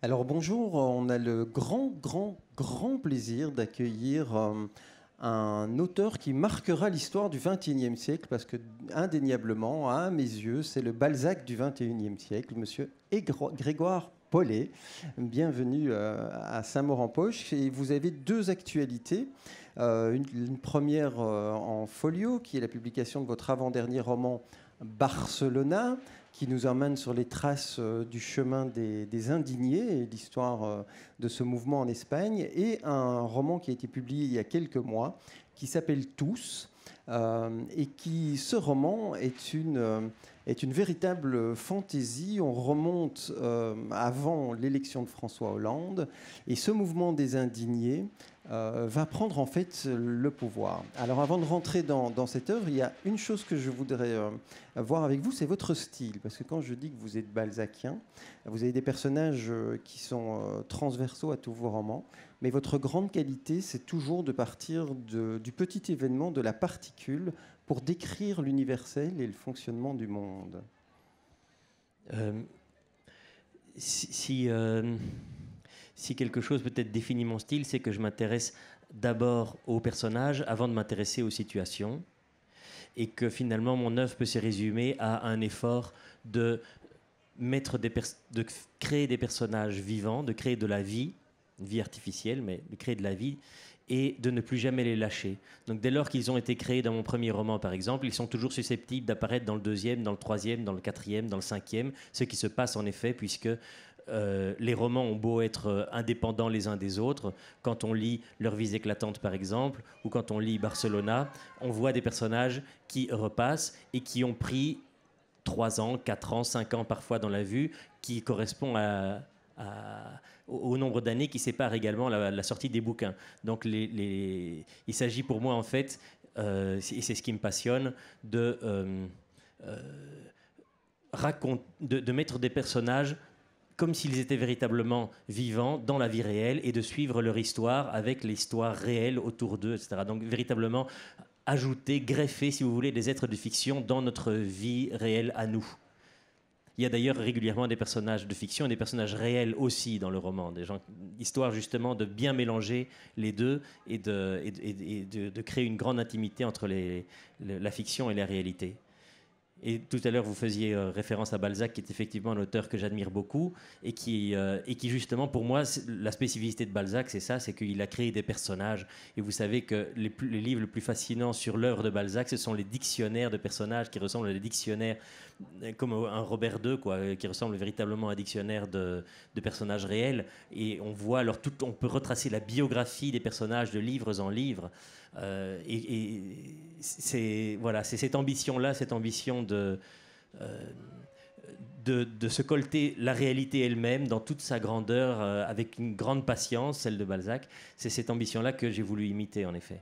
Alors bonjour, on a le grand plaisir d'accueillir un auteur qui marquera l'histoire du XXIe siècle parce que indéniablement, à mes yeux, c'est le Balzac du XXIe siècle, monsieur Grégoire Pollet. Bienvenue à Saint-Maur-en-Poche. Et vous avez deux actualités. Une première en folio, qui est la publication de votre avant-dernier roman Barcelona, qui nous emmène sur les traces du chemin des indignés et l'histoire de ce mouvement en Espagne, et un roman qui a été publié il y a quelques mois qui s'appelle Tous, et qui, ce roman, est une véritable fantaisie. On remonte avant l'élection de François Hollande, et ce mouvement des indignés va prendre en fait le pouvoir. Alors avant de rentrer dans cette œuvre, il y a une chose que je voudrais voir avec vous, c'est votre style. Parce que quand je dis que vous êtes balzacien, vous avez des personnages qui sont transversaux à tous vos romans, mais votre grande qualité, c'est toujours de partir du petit événement, de la particule, pour décrire l'universel et le fonctionnement du monde. Euh, si, si, si quelque chose peut-être définit mon style, c'est que je m'intéresse d'abord aux personnages avant de m'intéresser aux situations, et que finalement mon œuvre peut se résumer à un effort de de créer des personnages vivants, de créer de la vie, une vie artificielle, mais de créer de la vie, et de ne plus jamais les lâcher. Donc dès lors qu'ils ont été créés dans mon premier roman, par exemple, ils sont toujours susceptibles d'apparaître dans le deuxième, dans le troisième, dans le quatrième, dans le cinquième, ce qui se passe en effet, puisque les romans ont beau être indépendants les uns des autres. Quand on lit Leur vie éclatante, par exemple, ou quand on lit Barcelona, on voit des personnages qui repassent et qui ont pris 3 ans, 4 ans, 5 ans parfois dans la vue, qui correspond au nombre d'années qui séparent également la sortie des bouquins. Donc il s'agit pour moi en fait, et c'est ce qui me passionne, de mettre des personnages comme s'ils étaient véritablement vivants dans la vie réelle et de suivre leur histoire avec l'histoire réelle autour d'eux, etc. Donc véritablement ajouter, greffer, si vous voulez, des êtres de fiction dans notre vie réelle à nous. Il y a d'ailleurs régulièrement des personnages de fiction et des personnages réels aussi dans le roman, histoire justement de bien mélanger les deux et de créer une grande intimité entre la fiction et la réalité. Et tout à l'heure, vous faisiez référence à Balzac, qui est effectivement un auteur que j'admire beaucoup, et qui justement, pour moi, la spécificité de Balzac, c'est ça, c'est qu'il a créé des personnages. Et vous savez que les livres les plus fascinants sur l'œuvre de Balzac, ce sont les dictionnaires de personnages qui ressemblent à des dictionnaires, comme un Robert II, quoi, qui ressemble véritablement à un dictionnaire de personnages réels. Et on voit, alors, on peut retracer la biographie des personnages de livres en livres. Et c'est voilà, c'est cette ambition-là, cette ambition de se colter la réalité elle-même dans toute sa grandeur, avec une grande patience, celle de Balzac. C'est cette ambition-là que j'ai voulu imiter, en effet.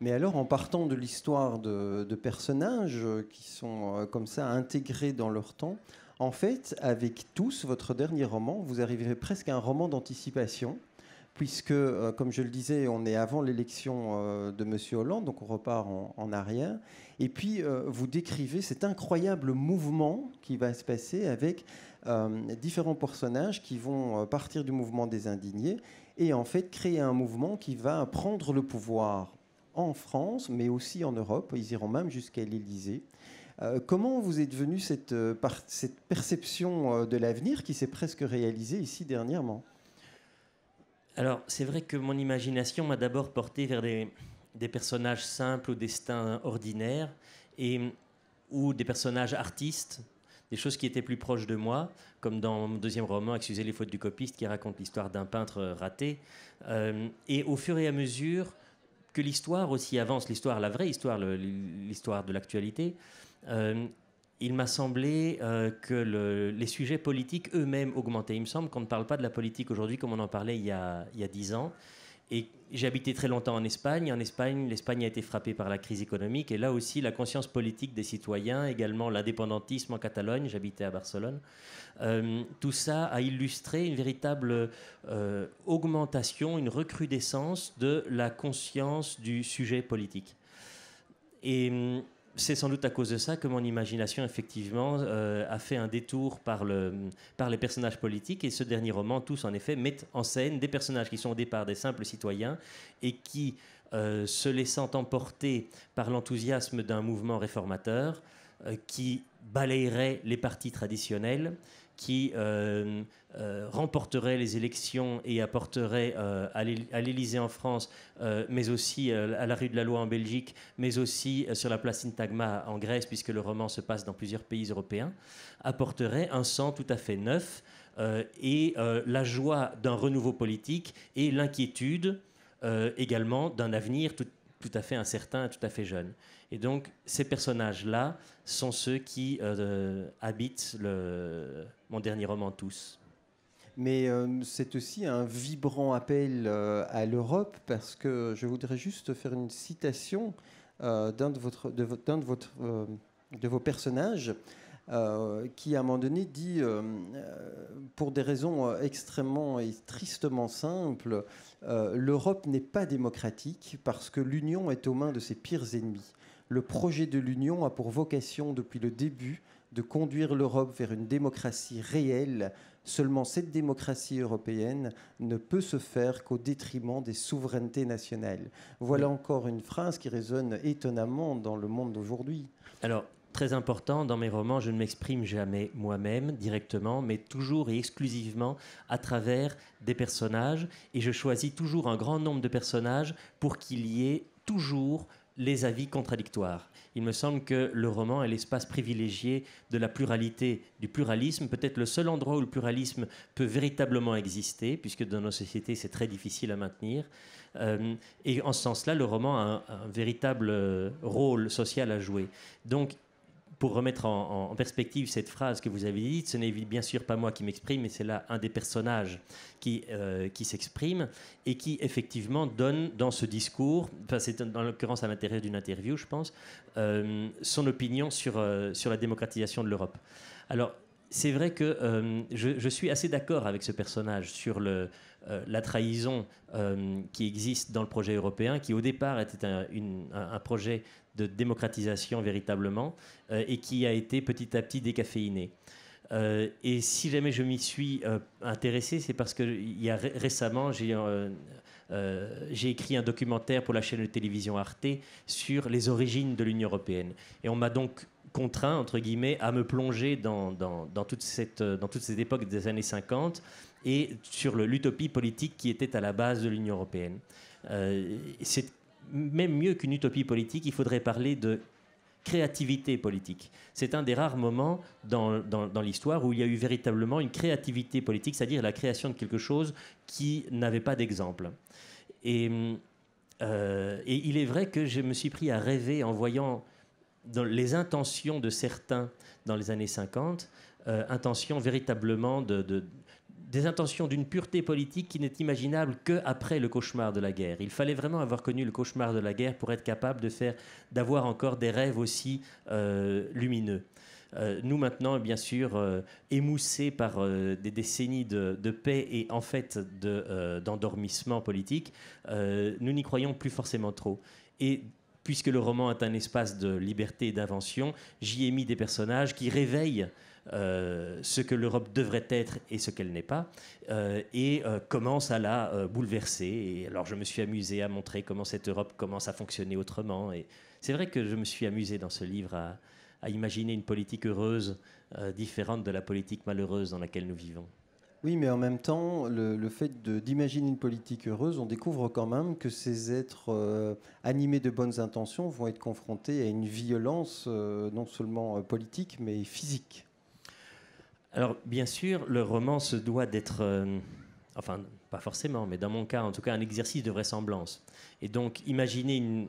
Mais alors, en partant de l'histoire de personnages qui sont comme ça intégrés dans leur temps, en fait, avec Tous, votre dernier roman, vous arriverez presque à un roman d'anticipation, puisque, comme je le disais, on est avant l'élection de M. Hollande, donc on repart en arrière. Et puis, vous décrivez cet incroyable mouvement qui va se passer avec différents personnages qui vont partir du mouvement des indignés et en fait créer un mouvement qui va prendre le pouvoir en France, mais aussi en Europe. Ils iront même jusqu'à l'Élysée. Comment vous êtes venu cette perception de l'avenir qui s'est presque réalisée ici dernièrement? Alors, c'est vrai que mon imagination m'a d'abord porté vers des personnages simples au destin ordinaire, ou des personnages artistes, des choses qui étaient plus proches de moi, comme dans mon deuxième roman, Excusez les fautes du copiste, qui raconte l'histoire d'un peintre raté. Et au fur et à mesure que l'histoire aussi avance, l'histoire, la vraie histoire, l'histoire de l'actualité, il m'a semblé que les sujets politiques eux-mêmes augmentaient. Il me semble qu'on ne parle pas de la politique aujourd'hui comme on en parlait il y a 10 ans. Et j'ai habité très longtemps en Espagne. En Espagne, l'Espagne a été frappée par la crise économique. Et là aussi, la conscience politique des citoyens, également l'indépendantisme en Catalogne, j'habitais à Barcelone. Tout ça a illustré une véritable augmentation, une recrudescence de la conscience du sujet politique. Et c'est sans doute à cause de ça que mon imagination, effectivement, a fait un détour par les personnages politiques. Et ce dernier roman, tous, en effet, mettent en scène des personnages qui sont au départ des simples citoyens et qui, se laissant emporter par l'enthousiasme d'un mouvement réformateur, qui balayerait les partis traditionnels, qui remporterait les élections et apporterait à l'Élysée en France, mais aussi à la rue de la Loi en Belgique, mais aussi sur la place Syntagma en Grèce, puisque le roman se passe dans plusieurs pays européens, apporterait un sang tout à fait neuf et la joie d'un renouveau politique et l'inquiétude également d'un avenir tout à fait incertain, tout à fait jeune. Et donc, ces personnages-là sont ceux qui habitent mon dernier roman, Tous. Mais c'est aussi un vibrant appel à l'Europe, parce que je voudrais juste faire une citation d'un de vos personnages qui, à un moment donné, dit, pour des raisons extrêmement et tristement simples, l'Europe n'est pas démocratique parce que l'Union est aux mains de ses pires ennemis. Le projet de l'Union a pour vocation, depuis le début, de conduire l'Europe vers une démocratie réelle. Seulement cette démocratie européenne ne peut se faire qu'au détriment des souverainetés nationales. Voilà encore une phrase qui résonne étonnamment dans le monde d'aujourd'hui. Alors, très important, dans mes romans, je ne m'exprime jamais moi-même directement, mais toujours et exclusivement à travers des personnages. Et je choisis toujours un grand nombre de personnages pour qu'il y ait toujours les avis contradictoires. Il me semble que le roman est l'espace privilégié de la pluralité, du pluralisme, peut-être le seul endroit où le pluralisme peut véritablement exister, puisque dans nos sociétés c'est très difficile à maintenir. Et en ce sens-là, le roman a un véritable rôle social à jouer. Donc, pour remettre en perspective cette phrase que vous avez dite, ce n'est bien sûr pas moi qui m'exprime, mais c'est là un des personnages qui s'exprime et qui effectivement donne dans ce discours, enfin c'est en l'occurrence à l'intérieur d'une interview je pense, son opinion sur la démocratisation de l'Europe. Alors c'est vrai que je suis assez d'accord avec ce personnage sur la trahison qui existe dans le projet européen, qui au départ était un projet de démocratisation véritablement, et qui a été petit à petit décaféiné. Et si jamais je m'y suis intéressé, c'est parce que récemment, j'ai écrit un documentaire pour la chaîne de télévision Arte sur les origines de l'Union européenne. Et on m'a donc contraint, entre guillemets, à me plonger dans toute cette époque des années 50 et sur l'utopie politique qui était à la base de l'Union européenne. C'est même mieux qu'une utopie politique, il faudrait parler de créativité politique. C'est un des rares moments dans l'histoire où il y a eu véritablement une créativité politique, c'est-à-dire la création de quelque chose qui n'avait pas d'exemple. Et il est vrai que je me suis pris à rêver en voyant dans les intentions de certains dans les années 50, intentions véritablement des intentions d'une pureté politique qui n'est imaginable qu'après le cauchemar de la guerre. Il fallait vraiment avoir connu le cauchemar de la guerre pour être capable d'avoir encore des rêves aussi lumineux. Nous maintenant, bien sûr, émoussés par des décennies de paix et en fait d'endormissement politique, nous n'y croyons plus forcément trop. Et puisque le roman est un espace de liberté et d'invention, j'y ai mis des personnages qui réveillent ce que l'Europe devrait être et ce qu'elle n'est pas, et commence à la bouleverser. Et alors je me suis amusé à montrer comment cette Europe commence à fonctionner autrement. Et c'est vrai que je me suis amusé dans ce livre à imaginer une politique heureuse différente de la politique malheureuse dans laquelle nous vivons. Oui, mais en même temps, le fait d'imaginer une politique heureuse, on découvre quand même que ces êtres animés de bonnes intentions vont être confrontés à une violence non seulement politique, mais physique. Alors, bien sûr, le roman se doit d'être, enfin, pas forcément, mais dans mon cas, en tout cas, un exercice de vraisemblance. Et donc, imaginer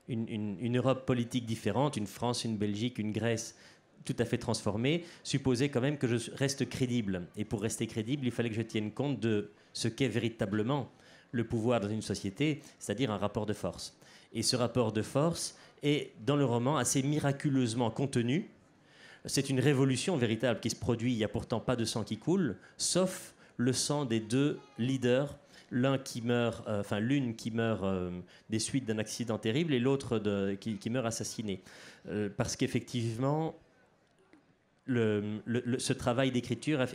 une Europe politique différente, une France, une Belgique, une Grèce, tout à fait transformée, supposait quand même que je reste crédible. Et pour rester crédible, il fallait que je tienne compte de ce qu'est véritablement le pouvoir dans une société, c'est-à-dire un rapport de force. Et ce rapport de force est, dans le roman, assez miraculeusement contenu. C'est une révolution véritable qui se produit. Il n'y a pourtant pas de sang qui coule, sauf le sang des deux leaders l'un qui meurt, enfin l'une qui meurt des suites d'un accident terrible et l'autre qui meurt assassinée. Parce qu'effectivement, ce travail d'écriture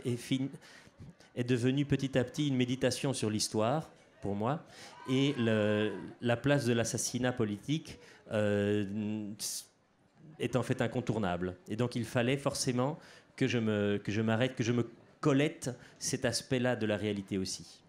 est devenu petit à petit une méditation sur l'histoire, pour moi, et la place de l'assassinat politique est en fait incontournable. Et donc il fallait forcément que je m'arrête, que je me collecte cet aspect-là de la réalité aussi.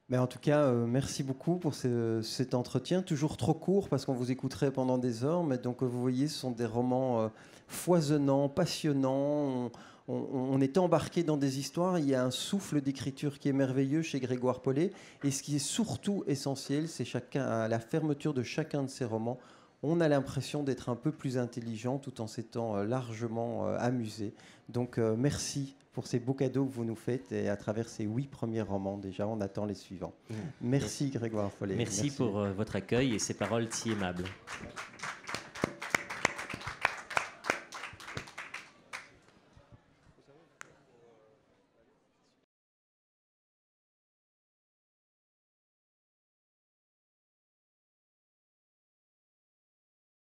Mais en tout cas, merci beaucoup pour cet entretien, toujours trop court parce qu'on vous écouterait pendant des heures, mais donc vous voyez, ce sont des romans foisonnants, passionnants. On est embarqué dans des histoires, il y a un souffle d'écriture qui est merveilleux chez Grégoire Pollet, et ce qui est surtout essentiel, c'est à la fermeture de chacun de ces romans, on a l'impression d'être un peu plus intelligent tout en s'étant largement amusé. Donc merci pour ces beaux cadeaux que vous nous faites, et à travers ces 8 premiers romans déjà, on attend les suivants. Merci Grégoire Pollet. Merci pour votre accueil et ces paroles si aimables.